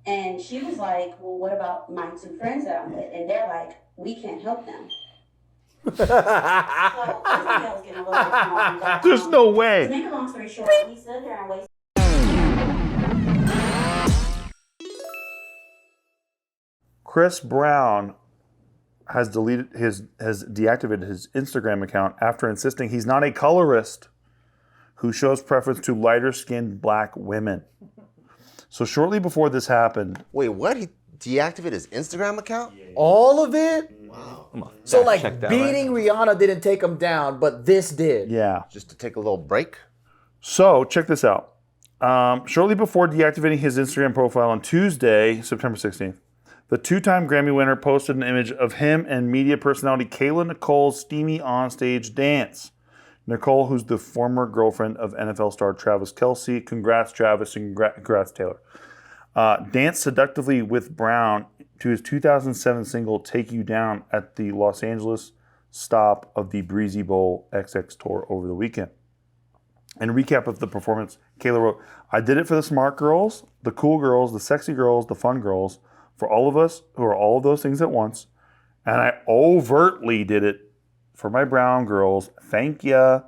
And she was like, well, what about my two friends that I'm with? And they're like, we can't help them. So this email's getting a little bit small. But, There's no way. To make a long story short, we stood there and wasted. Chris Brown has deactivated his Instagram account after insisting he's not a colorist who shows preference to lighter-skinned black women. So shortly before this happened... Wait, what? He deactivated his Instagram account? All of it? Wow. So like beating Rihanna didn't take him down, but this did. Yeah. Just to take a little break? So check this out. Shortly before deactivating his Instagram profile on Tuesday, September 16th, the two-time Grammy winner posted an image of him and media personality Kayla Nicole's steamy onstage dance. Nicole, who's the former girlfriend of NFL star Travis Kelce. Congrats, Travis, and congrats, Taylor. Danced seductively with Brown to his 2007 single Take You Down at the Los Angeles stop of the Breezy Bowl XX tour over the weekend. In a recap of the performance, Kayla wrote, I did it for the smart girls, the cool girls, the sexy girls, the fun girls, for all of us who are all of those things at once. And I overtly did it for my brown girls. Thank ya.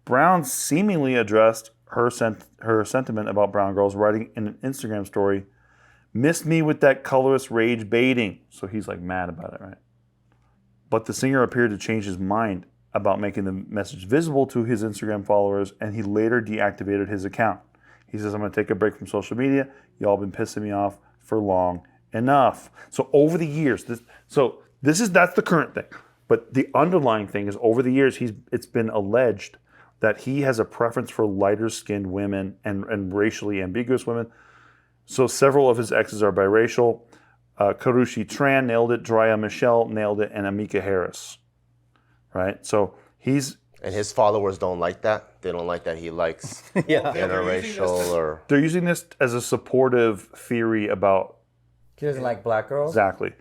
Brown seemingly addressed her sentiment about brown girls, writing in an Instagram story, missed me with that colorist rage baiting. So he's like mad about it, right? But the singer appeared to change his mind about making the message visible to his Instagram followers, and he later deactivated his account. He says, I'm going to take a break from social media. Y'all been pissing me off for long enough. So over the years, that's the current thing. But the underlying thing is over the years, it's been alleged that he has a preference for lighter-skinned women and racially ambiguous women. So several of his exes are biracial. Karrueche Tran nailed it, Draya Michelle nailed it, and Amika Harris. Right? So he's... And his followers don't like that? They don't like that he likes interracial or... They're using this as a supportive theory about... He doesn't like black girls? Exactly.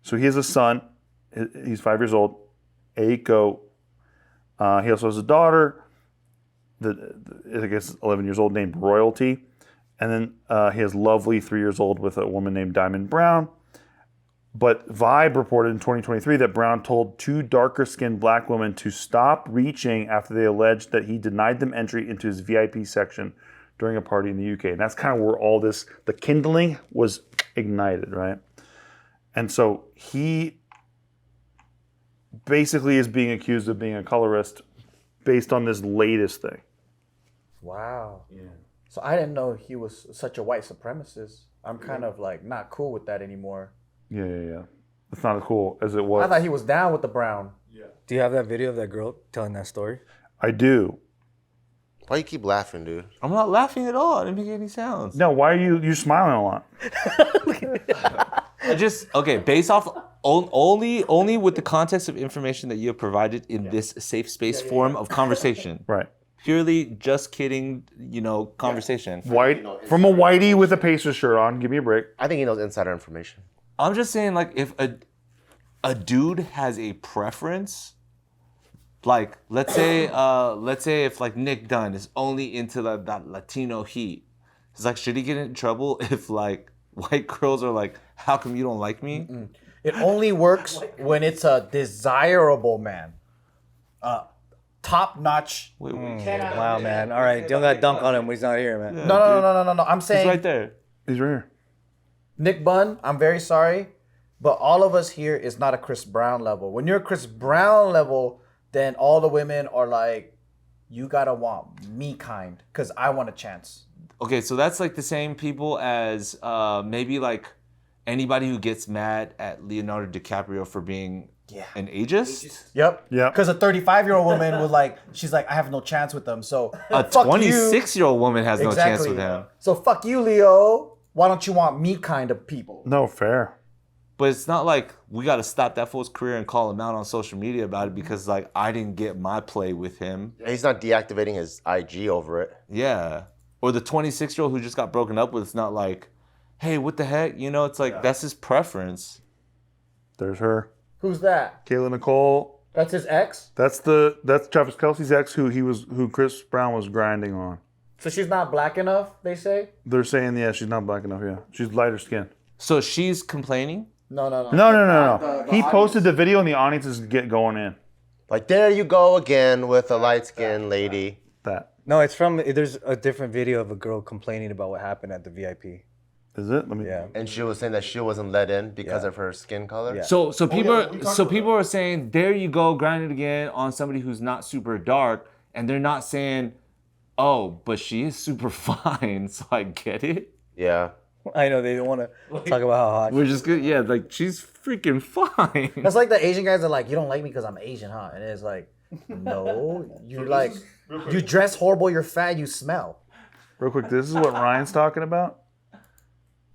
So he has a son. He's 5 years old. Aiko. He also has a daughter, I guess 11 years old, named Royalty. And then he has Lovely, 3 years old, with a woman named Diamond Brown. But Vibe reported in 2023 that Brown told two darker-skinned black women to stop reaching after they alleged that he denied them entry into his VIP section during a party in the UK. And that's kind of where all this, the kindling was ignited, right? And so he basically is being accused of being a colorist based on this latest thing. Wow. Yeah. So I didn't know he was such a white supremacist. I'm kind of like not cool with that anymore. Yeah. It's not as cool as it was. I thought he was down with the brown. Yeah. Do you have that video of that girl telling that story? I do. Why you keep laughing, dude? I'm not laughing at all. I didn't make any sounds. No, why are you smiling a lot? I just, okay, based off only with the context of information that you have provided in this safe space forum of conversation. Right. Purely just kidding, conversation. White from a whitey with a Pacers shirt on. Give me a break. I think he knows insider information. I'm just saying, like, if a dude has a preference, like, let's say if like Nick Dunn is only into that Latino heat, it's like, should he get in trouble if like white girls are like, how come you don't like me? Mm-mm. It only works when it's a desirable man. Top-notch. Wow, man. All right, don't got dunk on him when he's not here, man. Yeah, no. I'm saying... He's right there. He's right here. Nick Bunn, I'm very sorry, but all of us here is not a Chris Brown level. When you're a Chris Brown level, then all the women are like, you gotta want me kind, because I want a chance. Okay, so that's like the same people as maybe like anybody who gets mad at Leonardo DiCaprio for being an ageist. Yep. Because a 35-year-old woman was like, she's like, I have no chance with them. So a 26-year-old woman has no chance with him. So fuck you, Leo. Why don't you want me kind of people? No, fair. But it's not like we got to stop that fool's career and call him out on social media about it because like I didn't get my play with him. He's not deactivating his IG over it. Yeah. Or the 26-year-old who just got broken up with, it's not like, hey, what the heck? It's like, that's his preference. There's her. Who's that? Kayla Nicole. That's his ex? That's Travis Kelce's ex who Chris Brown was grinding on. So she's not black enough, they say? They're saying, yeah, she's not black enough. Yeah, she's lighter skin. So she's complaining? No. No. He posted the video and the audience is going in. Like, there you go again with a light-skinned lady. That. No, it's from. There's a different video of a girl complaining about what happened at the VIP. Is it? Let me. Yeah. And she was saying that she wasn't let in because Yeah. of her skin color. Yeah. So people are saying, there you go, grind it again on somebody who's not super dark, and they're not saying, oh, but she is super fine, so I get it. Yeah. I know they don't want to talk about how hot. We're just good, yeah, like she's freaking fine. That's like the Asian guys are like, you don't like me because I'm Asian, huh? And it's like, no, you like, you dress horrible, you're fat, you smell. Real quick, this is what Ryan's talking about.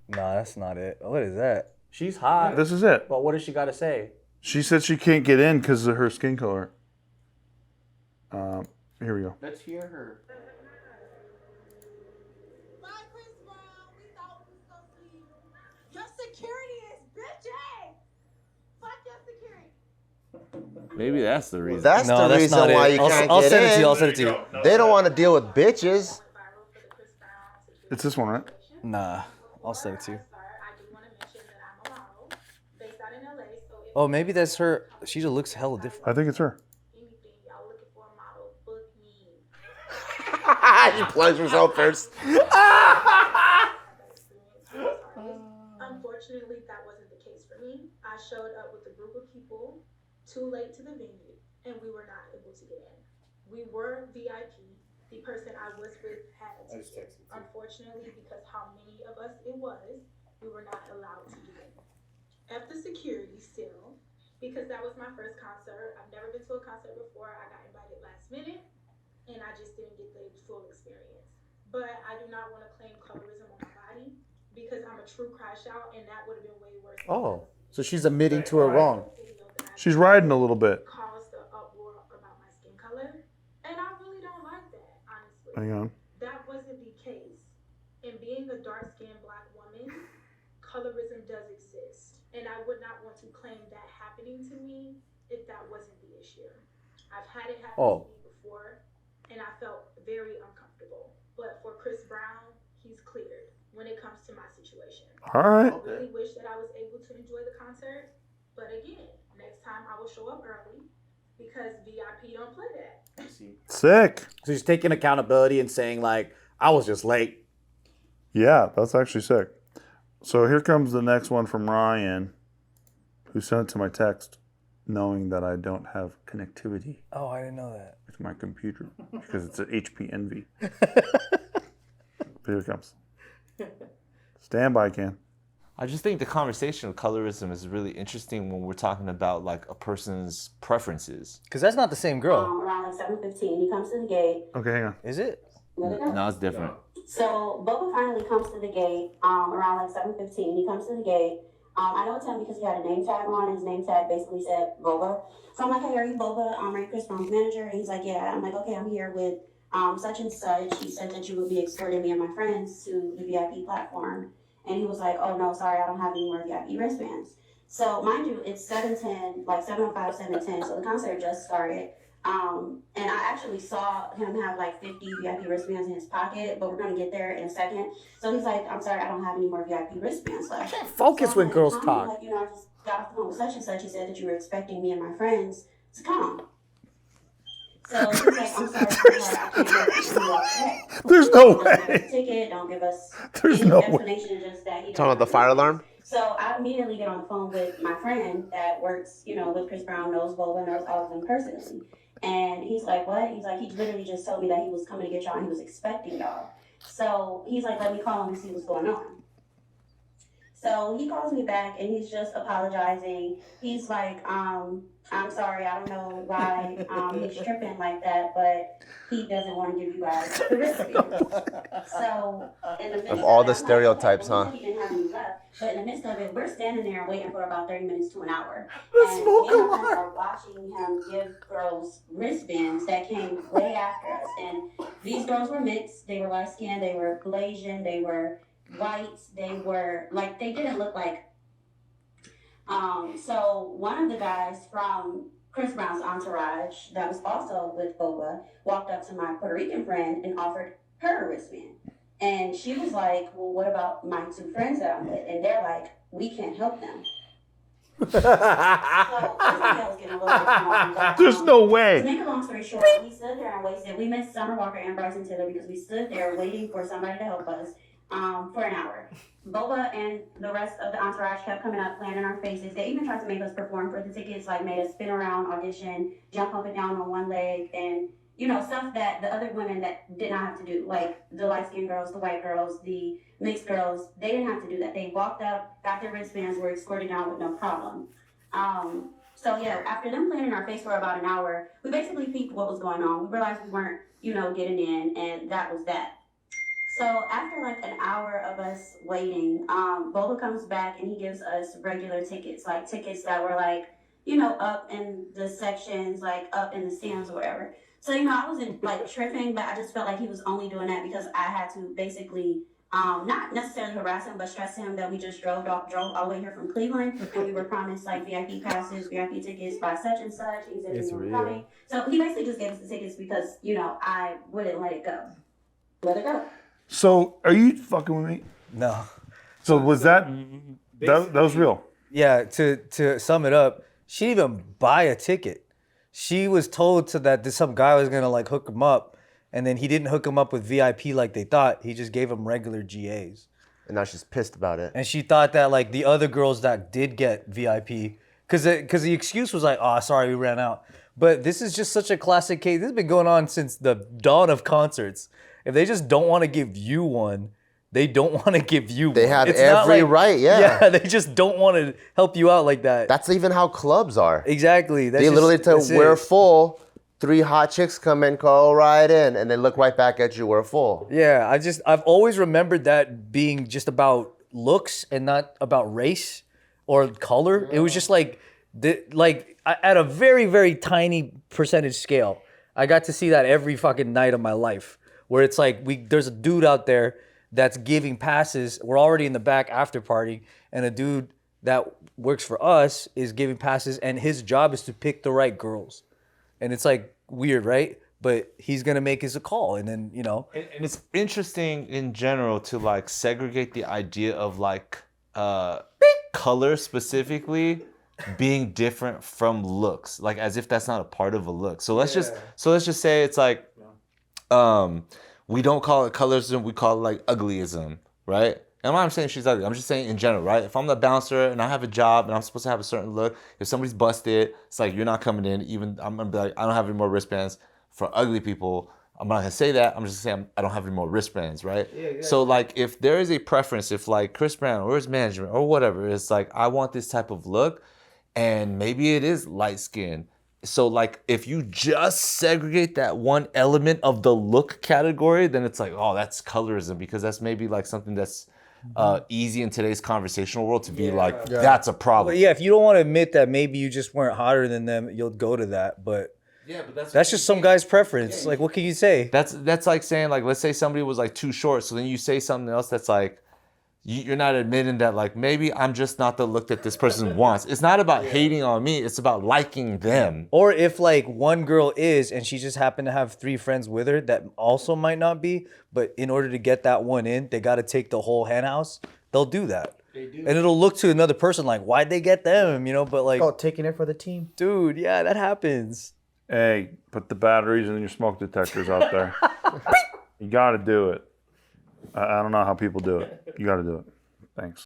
Nah, that's not it. What is that? She's hot. This is it. But what does she got to say? She said she can't get in because of her skin color. Here we go. Let's hear her. Bye, Chris Brown. We thought we was gonna see you. Your security is bitchy. Fuck your security. Maybe that's the reason. That's the reason why you can't I'll get send it to in. you. I'll send it to you. They don't want to deal with bitches. It's this one, right? Nah, I'll send it to you. I do want to mention that I'm a model based out in LA. So if Oh, maybe that's her. She just looks hella different. I think it's her. anything y'all looking for a model, book me. She plugs herself first. Unfortunately, that wasn't the case for me. I showed up with a group of people too late to the venue, and we were not able to get in. We were VIP. The person I was with had a ticket. Unfortunately, because how many of us it was, we were not allowed to get in. F the security still, because that was my first concert. I've never been to a concert before. I got invited last minute, and I just didn't get the full experience. But I do not want to claim colorism on my body, because I'm a true crash out, and that would have been way worse. Oh, so she's admitting to her wrong. She's riding a little bit. Caused the uproar about my skin color, and I really don't like that, honestly. Hang on. That wasn't the case. And being a dark-skinned black woman, colorism does exist, and I would not want to claim that happening to me if that wasn't the issue. I've had it happen to me before, and I felt very uncomfortable. But for Chris Brown, he's cleared when it comes to my situation. All right. I really wish that I was able to enjoy the concert, but again, next time I will show up early because VIP don't play that. Sick. So she's taking accountability and saying like, I was just late. Yeah, that's actually sick. So here comes the next one from Ryan, who sent it to my text, knowing that I don't have connectivity Oh, I didn't know that. with my computer because it's an HP Envy. Here it comes. Stand by, Ken. I just think the conversation of colorism is really interesting when we're talking about like a person's preferences. Cause that's not the same girl, Around like 7:15, he comes to the gate. Okay, hang on. is it? No, it's different. So Boba finally comes to the gate around like 7:15. He comes to the gate. I know it's him because he had a name tag on. His name tag basically said Boba. So I'm like, hey, are you Boba? I'm Chris Brown's manager. And he's like, yeah. I'm like, okay, I'm here with such and such. He said that you would be escorting me and my friends to the VIP platform. And he was like, oh, no, sorry, I don't have any more VIP wristbands. So mind you, it's 7:10, like 7:05, 7:10. So the concert just started. And I actually saw him have like 50 VIP wristbands in his pocket, but we're gonna get there in a second. So he's like, I'm sorry, I don't have any more VIP wristbands left. Can't focus So when I'm girls like, talk. Like, I just got off the phone with such and such. He said that you were expecting me and my friends to come. So he's like, I'm sorry, I can't get you all today. There's no Don't give us a way. ticket, don't give us There's any no way. explanation, just that he Talking about the fire alarm? So I immediately get on the phone with my friend that works, with Chris Brown, knows Boba, knows all of them personally. And he's like, what? He's like, he literally just told me that he was coming to get y'all and he was expecting y'all. So he's like, let me call him and see what's going on. So he calls me back and he's just apologizing. He's like, I'm sorry, I don't know why he's tripping like that, but he doesn't want to give you guys the wristband. So in the midst Of all the that, I'm like, stereotypes, okay, well, huh? he didn't have any left. But in the midst of it, we're standing there waiting for about 30 minutes to an hour. The And smoke me and my friends alarm. are watching him give girls wristbands that came way after us. And these girls were mixed. They were light skinned, they were Malaysian, they were white, they were like, they didn't look like. So one of the guys from Chris Brown's Entourage that was also with Boba walked up to my Puerto Rican friend and offered her wristband. And she was like, well, what about my 2 friends that I'm with? And they're like, we can't help them. So basically, I was getting a little bit small. There's no To way. make a long story short, we stood there and waited. We missed Summer Walker and Bryson Taylor because we stood there waiting for somebody to help us for an hour. Boba and the rest of the entourage kept coming up, playing in our faces. They even tried to make us perform for the tickets, like made us spin around, audition, jump up and down on one leg, and stuff that the other women that did not have to do, like the light-skinned girls, the white girls, the mixed girls, they didn't have to do that. They walked up, got their wristbands, were escorted down with no problem. So yeah, after them playing in our face for about an hour, we basically peeped what was going on. We realized we weren't, getting in, and that was that. So after like an hour of us waiting, Boba comes back and he gives us regular tickets, like tickets that were like, up in the sections, like up in the stands or whatever. So, I wasn't like tripping, but I just felt like he was only doing that because I had to basically, not necessarily harass him, but stress him that we just drove all the way here from Cleveland, and we were promised like VIP passes, VIP tickets by such and such. He said he was coming. So he basically just gave us the tickets because, I wouldn't let it go. Let it go. So are you fucking with me? No. So was that was real? Yeah, to sum it up, she didn't even buy a ticket. She was told that some guy was gonna like hook him up, and then he didn't hook him up with VIP like they thought. He just gave him regular GAs. And now she's pissed about it. And she thought that like the other girls that did get VIP, because the excuse was like, oh, sorry, we ran out. But this is just such a classic case. This has been going on since the dawn of concerts. If they just don't want to give you one, they don't want to give you They one. have It's not every like- right, yeah. Yeah, they just don't want to help you out like that. That's even how clubs are. Exactly. They literally tell we're full. 3 hot chicks come in, go right in, and they look right back at you. We're full. Yeah, I've always remembered that being just about looks and not about race or color. It was just like at a very, very tiny percentage scale. I got to see that every fucking night of my life, where it's like there's a dude out there that's giving passes. We're already in the back after party, and a dude that works for us is giving passes, and his job is to pick the right girls. And it's like weird, right? But he's gonna make his call, and then And it's interesting in general to like segregate the idea of like color specifically being different from looks, like as if that's not a part of a look. So let's just say it's like we don't call it colorism, we call it like uglyism, right? And I'm not saying she's ugly. I'm just saying in general, right? If I'm the bouncer and I have a job and I'm supposed to have a certain look, if somebody's busted, it's like you're not coming in. Even I'm gonna be like, I don't have any more wristbands for ugly people. I'm not gonna say that. I'm just saying I don't have any more wristbands, right? Yeah. So like, if there is a preference, if like Chris Brown or his management or whatever, it's like I want this type of look, and maybe it is light skin. So like, if you just segregate that one element of the look category, then it's like, oh, that's colorism, because that's maybe like something that's easy in today's conversational world to be like, that's a problem. But yeah, if you don't want to admit that maybe you just weren't hotter than them, you'll go to that. But that's just some guy's preference. Like, what can you say? That's like saying, like, let's say somebody was like too short, so then you say something else that's like, you're not admitting that like, maybe I'm just not the look that this person wants. It's not about hating on me, it's about liking them. Or if like one girl is and she just happened to have 3 friends with her that also might not be, but in order to get that one in, they got to take the whole hen house. They'll do that. They do. And it'll look to another person like, why'd they get them? But like, taking it for the team. Dude, yeah, that happens. Hey, put the batteries in your smoke detectors out there. You got to do it. I don't know how people do it. You got to do it. Thanks.